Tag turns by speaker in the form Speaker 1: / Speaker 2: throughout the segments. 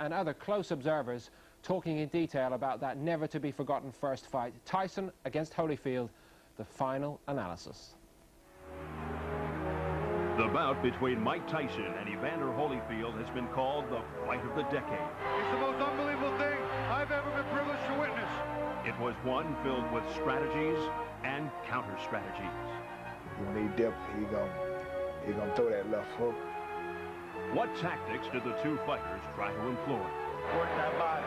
Speaker 1: and other close observers talking in detail about that never-to-be-forgotten first fight. Tyson against Holyfield, the final analysis.
Speaker 2: The bout between Mike Tyson and Evander Holyfield has been called the fight of the decade.
Speaker 3: It's the most unbelievable thing I've ever been privileged to witness.
Speaker 2: It was one filled with strategies and counter-strategies.
Speaker 4: When he dipped, he gonna throw that left hook.
Speaker 2: What tactics did the two fighters try to employ?
Speaker 3: Work that body.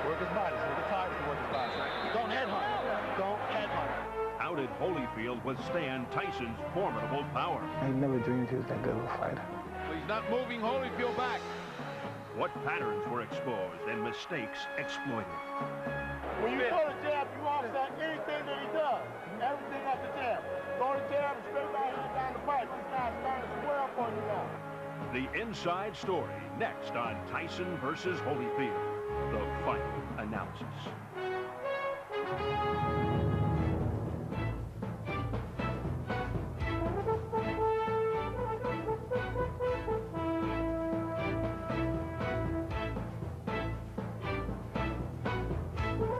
Speaker 3: Work his body. So the time to work his body. Don't headhunt. Don't headhunt.
Speaker 2: How did Holyfield withstand Tyson's formidable power?
Speaker 5: I never dreamed he was that good of a fighter.
Speaker 3: He's not moving Holyfield back.
Speaker 2: What patterns were exposed and mistakes exploited?
Speaker 3: When you throw the jab, you offset anything that he does. Everything at the jab. Throw the jab and straight back down the pipe. This guy's starting to square up on you now.
Speaker 2: The inside story next on Tyson versus Holyfield, the final analysis.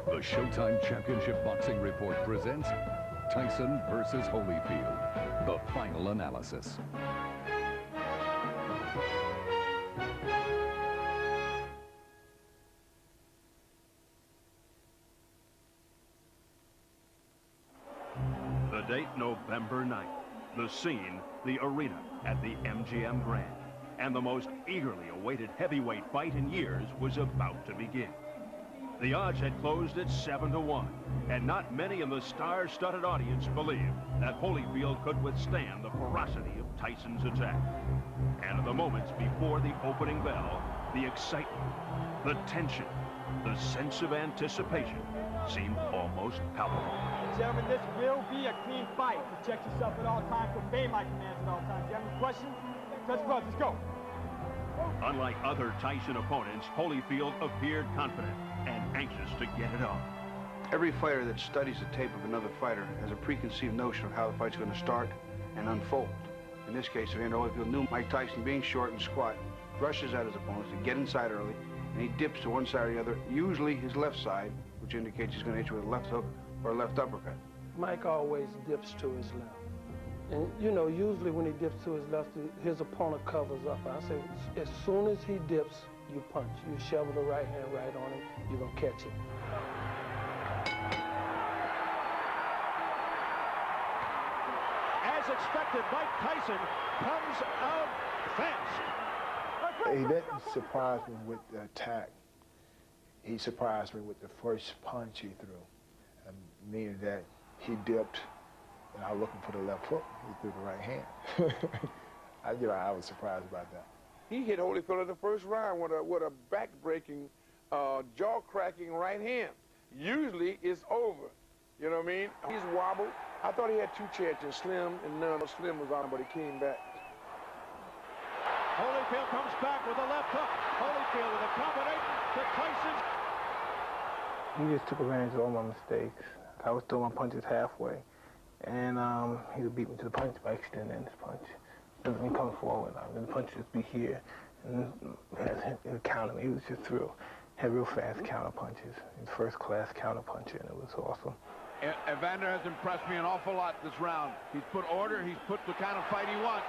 Speaker 6: The Showtime Championship Boxing Report presents Tyson versus Holyfield, the final analysis.
Speaker 2: The date, November 9th. The scene, the arena at the MGM Grand. And the most eagerly awaited heavyweight fight in years was about to begin. The odds had closed at 7-1, and not many in the star-studded audience believed that Holyfield could withstand the ferocity of Tyson's attack. And in the moments before the opening bell, the excitement, the tension, the sense of anticipation seemed almost palpable.
Speaker 7: Gentlemen, this will be a clean fight. Protect yourself at all times, obey my commands at all times. You have any questions? Touch gloves, let's go.
Speaker 2: Unlike other Tyson opponents, Holyfield appeared confident and anxious to get it on.
Speaker 8: Every fighter that studies the tape of another fighter has a preconceived notion of how the fight's going to start and unfold. In this case, Evander Holyfield knew Mike Tyson, being short and squat, rushes at his opponents to get inside early, and he dips to one side or the other, usually his left side, which indicates he's going to hit you with a left hook or a left uppercut.
Speaker 5: Mike always dips to his left. And, you know, usually when he dips to his left, his opponent covers up. I say, as soon as he dips, you punch. You shovel the right hand right on him, you're going to catch it.
Speaker 2: As expected, Mike Tyson comes out fast.
Speaker 4: He didn't surprise me with the attack. He surprised me with the first punch he threw. Meaning that he dipped, and I was looking for the left hook. He threw the right hand. I was surprised about that.
Speaker 3: He hit Holyfield in the first round with a back-breaking, jaw-cracking right hand. Usually it's over. You know what I mean? He's wobbled. I thought he had two chances, Slim and none. Slim was on, but he came back.
Speaker 2: Holyfield comes back with a left hook. Holyfield with a combination to Tyson's.
Speaker 5: He just took advantage of all my mistakes. I was throwing my punches halfway, and he would beat me to the punch by extending his punch. Doesn't mean coming forward. The punch would just be here, and he would counter me. He was just through. Had real fast counter punches. He's first-class counter puncher, and it was awesome.
Speaker 3: Evander has impressed me an awful lot this round. He's put order. He's put the kind of fight he wants.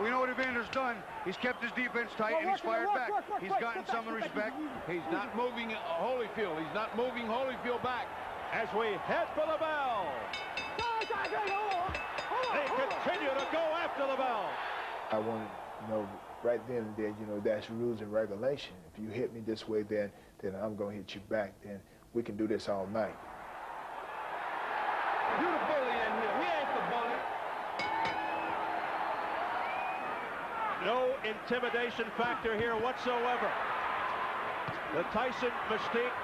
Speaker 3: We know what Evander's done. He's kept his defense tight, and he's fired back. He's gotten some of the respect. He's not moving Holyfield. He's not moving Holyfield back.
Speaker 2: As we head for the bell. They continue to go after the bell.
Speaker 4: I want to know right then and there, you know, that's rules and regulation. If you hit me this way, then I'm going to hit you back. Then we can do this all night.
Speaker 3: You the bully in here. We ain't the bully.
Speaker 2: No intimidation factor here whatsoever. The Tyson mystique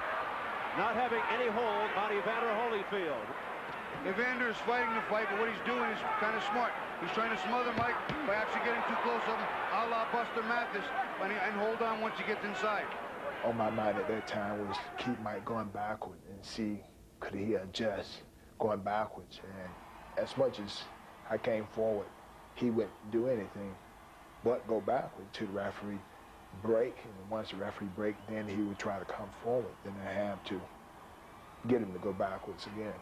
Speaker 2: not having any hold on Evander Holyfield.
Speaker 8: Evander is fighting the fight, but what he's doing is kind of smart. He's trying to smother Mike by actually getting too close to him, a la Buster Mathis, and hold on once he gets inside.
Speaker 4: On my mind at that time was keep Mike going backward and see could he adjust going backwards. And as much as I came forward, he wouldn't do anything but go backward to the referee break, and once the referee break, then he would try to come forward. Then I have to get him to go backwards again.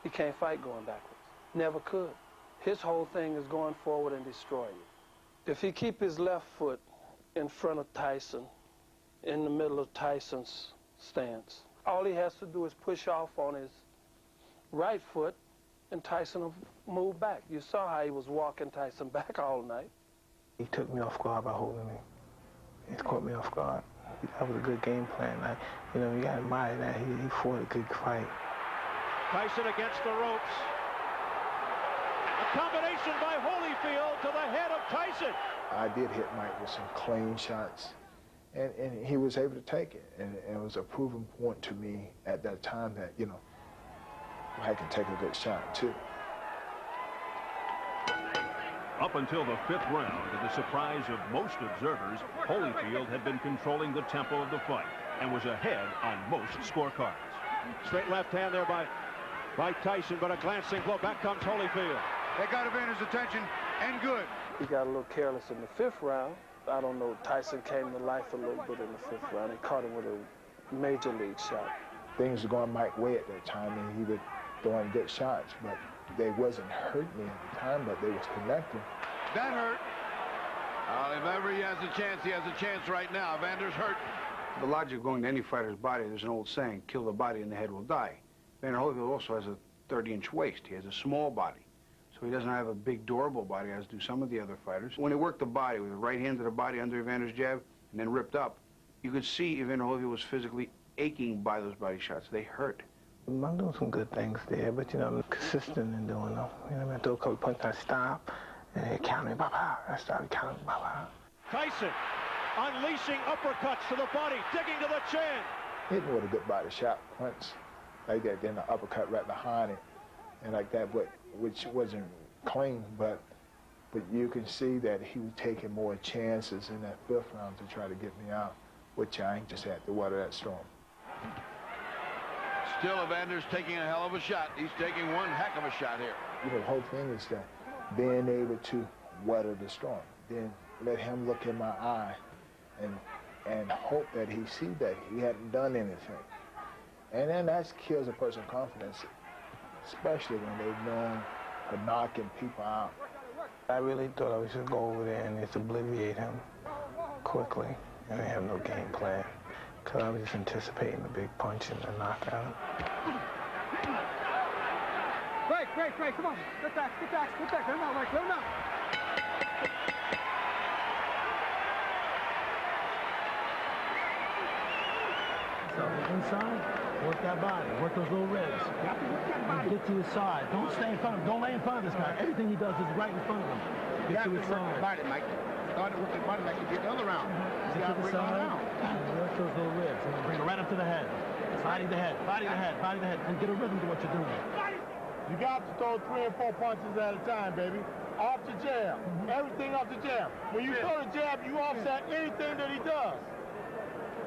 Speaker 9: He can't fight going backwards. Never could. His whole thing is going forward and destroying you. If he keep his left foot in front of Tyson, in the middle of Tyson's stance, all he has to do is push off on his right foot, and Tyson will move back. You saw how he was walking Tyson back all night.
Speaker 5: He took me off guard by holding me. He caught me off guard. That was a good game plan. You know, you got to admire that. He fought a good fight.
Speaker 10: Tyson against the ropes. A combination by Holyfield to the head of Tyson.
Speaker 4: I did hit Mike with some clean shots, and he was able to take it. And it was a proven point to me at that time that, you know, I can take a good shot, too.
Speaker 2: Up until the 5th round, to the surprise of most observers, Holyfield had been controlling the tempo of the fight and was ahead on most scorecards.
Speaker 10: Straight left hand there by Tyson, but a glancing blow. Back comes Holyfield.
Speaker 3: They got Evander's attention, and good.
Speaker 9: He got a little careless in the 5th round. I don't know, Tyson came to life a little bit in the 5th round. He caught him with a major league shot.
Speaker 4: Things were going Mike's way at that time, and he was throwing good shots, but they wasn't hurting me at the time, but they was connecting.
Speaker 3: That hurt. If ever he has a chance, he has a chance right now. Evander's hurt.
Speaker 8: The logic of going to any fighter's body, there's an old saying, kill the body and the head will die. Evander Holyfield also has a 30-inch waist. He has a small body. So he doesn't have a big, durable body, as do some of the other fighters. When he worked the body with the right hand to the body under Evander's jab and then ripped up, you could see Evander Holyfield was physically aching by those body shots. They hurt.
Speaker 5: I'm doing some good things there, but, you know, I'm consistent in doing them. You know, I throw a couple punches, I stop, and they count me, blah-blah. I started counting, blah-blah.
Speaker 10: Tyson unleashing uppercuts to the body, digging to the chin.
Speaker 4: Hitting with a good body shot once, like that, then the uppercut right behind it, and like that, but which wasn't clean, but you can see that he was taking more chances in that 5th round to try to get me out, which I just had to weather that storm.
Speaker 3: Still, Evander's taking a hell of a shot. He's taking one heck of a shot here.
Speaker 4: You know, the whole thing is that being able to weather the storm, then let him look in my eye and hope that he see that he hadn't done anything. And then that kills a person's confidence, especially when they're known for knocking people out.
Speaker 5: I really thought I was just go over there and just obliviate him quickly. I didn't have no game plan, because I was just anticipating the big punch and the knockout.
Speaker 7: Great, come on. Get back. Let him out, Mike, let him out.
Speaker 11: So inside, work that body, work those little ribs. Get to his side. Don't stay in front of him. Don't lay in front of this guy. Everything he does is right in front of him. Get to his side.
Speaker 3: Body, Mike. Started with the body like you did the other round.
Speaker 11: Get to the side. Work those little ribs. And bring it right up to the head. Body the head. And get a rhythm to what you're doing.
Speaker 12: You got to throw 3 or 4 punches at a time, baby. Off the jab. Everything off the jab. When you throw the jab, you offset anything that he does.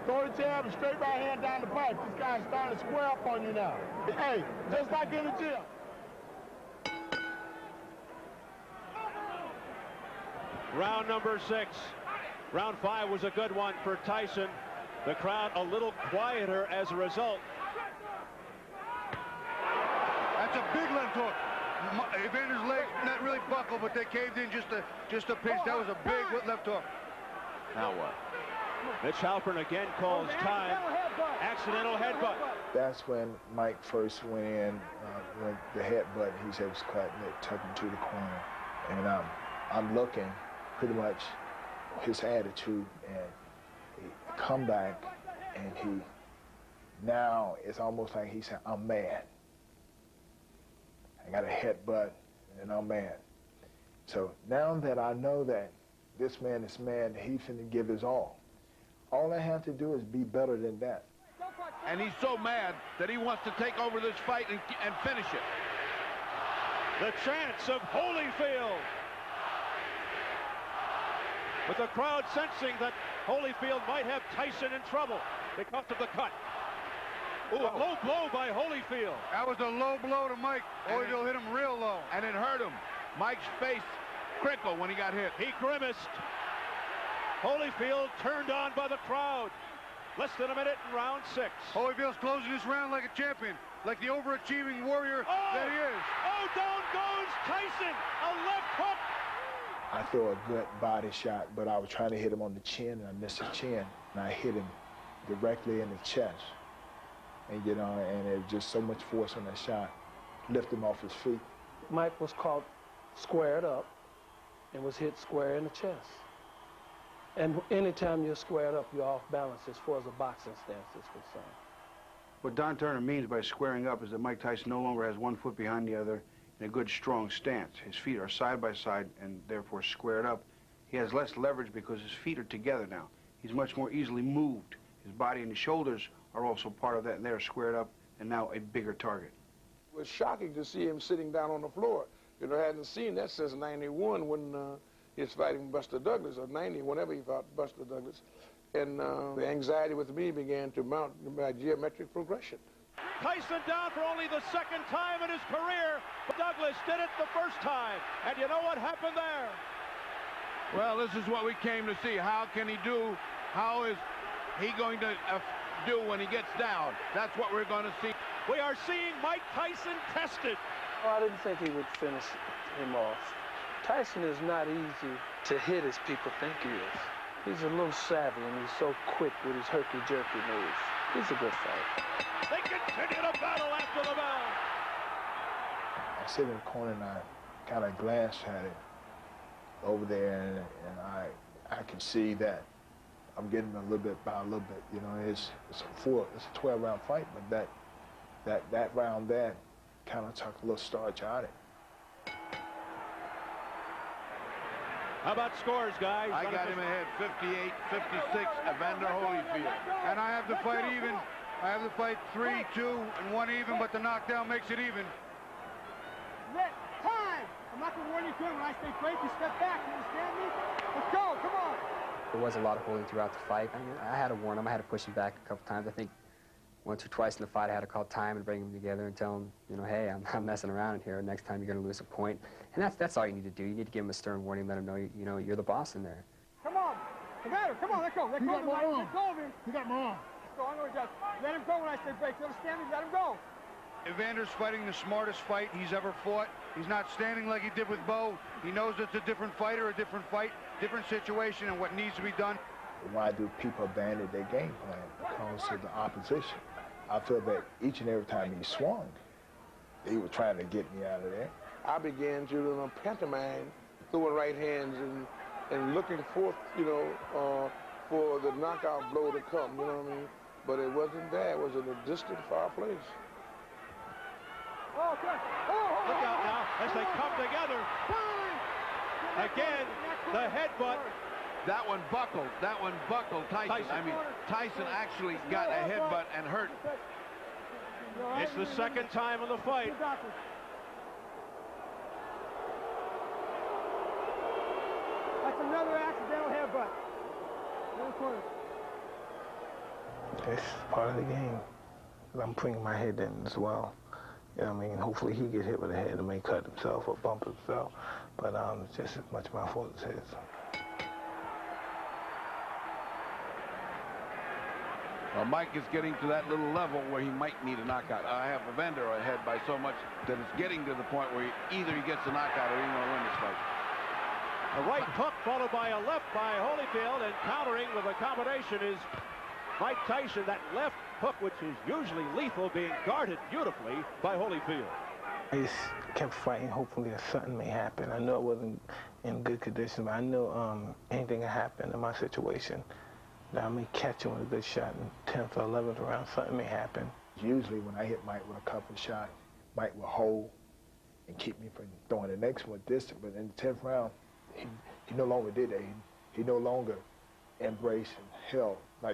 Speaker 12: Throw the jab and straight right hand down the pipe. This guy's starting to square up on you now. Hey, just like in the gym.
Speaker 10: Round number 6. Round 5 was a good one for Tyson. The crowd a little quieter as a result.
Speaker 3: That's a big left hook. Evander's legs not really buckled, but they caved in just a pinch. That was a big left hook.
Speaker 10: Now what? Mitch Halpern again calls time. Accidental headbutt.
Speaker 4: That's when Mike first went in, when the headbutt, he said was cut, and it took him to the corner. And I'm looking pretty much his attitude, and he come back, and he, now it's almost like he said, I'm mad. I got a headbutt, and I'm mad. So now that I know that this man is mad, he's finna give his all I have to do is be better than that.
Speaker 3: And he's so mad that he wants to take over this fight and finish it.
Speaker 10: The chance of Holyfield. With the crowd sensing that Holyfield might have Tyson in trouble because of the cut. Ooh, a low blow by Holyfield.
Speaker 3: That was a low blow to Mike. Holyfield hit him real low, and it hurt him. Mike's face crinkled when he got hit.
Speaker 10: He grimaced. Holyfield turned on by the crowd. Less than a minute in round 6.
Speaker 3: Holyfield's closing this round like a champion, like the overachieving warrior that he is.
Speaker 10: Oh, down goes Tyson. A left hook.
Speaker 4: I throw a good body shot, but I was trying to hit him on the chin, and I missed the chin, and I hit him directly in the chest. And, you know, and it was just so much force on that shot, lift him off his feet.
Speaker 9: Mike was caught squared up and was hit square in the chest. And anytime you're squared up, you're off balance as far as a boxing stance is concerned.
Speaker 8: What Don Turner means by squaring up is that Mike Tyson no longer has one foot behind the other in a good, strong stance. His feet are side by side and therefore squared up. He has less leverage because his feet are together now. He's much more easily moved. His body and his shoulders are also part of that, and they're squared up and now a bigger target.
Speaker 13: It was shocking to see him sitting down on the floor. You know, I hadn't seen that since '91 when he was fighting Buster Douglas, or '90, whenever he fought Buster Douglas. And the anxiety with me began to mount by geometric progression.
Speaker 10: Tyson down for only the second time in his career. But Douglas did it the first time. And you know what happened there?
Speaker 3: Well, this is what we came to see. How can he do? How is he going to do when he gets down? That's what we're going to see.
Speaker 10: We are seeing Mike Tyson tested.
Speaker 9: Oh, I didn't think he would finish him off. Tyson is not easy to hit as people think he is. He's a little savvy, and he's so quick with his herky-jerky moves. He's a good fighter.
Speaker 10: They continue to battle after the bell.
Speaker 4: I sit in the corner and I kind of glanced at it over there, and I can see that I'm getting a little bit by a little bit. You know, it's a 12-round fight, but that round that kind of took a little starch out of it.
Speaker 10: How about scores, guys?
Speaker 3: I got him ahead, 58-56, Evander Holyfield. And I have the fight even. I have the fight 3-2 and 1 even, but the knockdown makes it even.
Speaker 7: Time! I'm not going to warn you good. When I say break, you step back. You understand me? Let's go. Come on.
Speaker 14: There was a lot of holding throughout the fight. I had to warn him. I had to push him back a couple times. I think once or twice in the fight, I had to call time and bring him together and tell him, you know, hey, I'm messing around in here. Next time, you're going to lose a point. And that's all you need to do. You need to give him a stern warning, let him know, you know, you're the boss in there.
Speaker 7: Come on. Commander, come on. Let go. Let go of him. Let go of him.
Speaker 12: You got my arm.
Speaker 7: Let's go. I know he does. Let him go when I say break. You understand me? Let him go.
Speaker 3: Evander's fighting the smartest fight he's ever fought. He's not standing like he did with Bo. He knows it's a different fighter, a different fight, different situation, and what needs to be done.
Speaker 4: Why do people abandon their game plan? Because of the opposition. I feel that each and every time he swung, he was trying to get me out of there.
Speaker 13: I began to pantomime, throwing right hands and looking forth, you know, for the knockout blow to come, you know what I mean? But it wasn't there. It was in a distant, far place.
Speaker 7: Oh, good.
Speaker 10: Look out now as they come together. Again, the headbutt.
Speaker 3: That one buckled. That one buckled Tyson. I mean, Tyson actually got a headbutt and hurt.
Speaker 10: It's the second time in the fight.
Speaker 7: That's another accidental headbutt.
Speaker 5: It's part of the game. I'm putting my head in as well. You know what I mean? Hopefully he gets hit with a head and may cut himself or bump himself. But it's just as much my fault as his.
Speaker 3: Well, Mike is getting to that little level where he might need a knockout. I have Evander ahead by so much that it's getting to the point where either he gets a knockout or he's going to win this fight.
Speaker 10: A right hook followed by a left by Holyfield, and countering with a combination is Mike Tyson. That left hook, which is usually lethal, being guarded beautifully by Holyfield.
Speaker 5: I just kept fighting, hopefully that something may happen. I know I wasn't in good condition, but I know anything can happen in my situation. That I may catch him with a good shot in 10th or 11th round. Something may happen.
Speaker 4: Usually when I hit Mike with a couple of shots, Mike will hold and keep me from throwing the next one distant. But in the 10th round, he no longer did that. He no longer embraced and held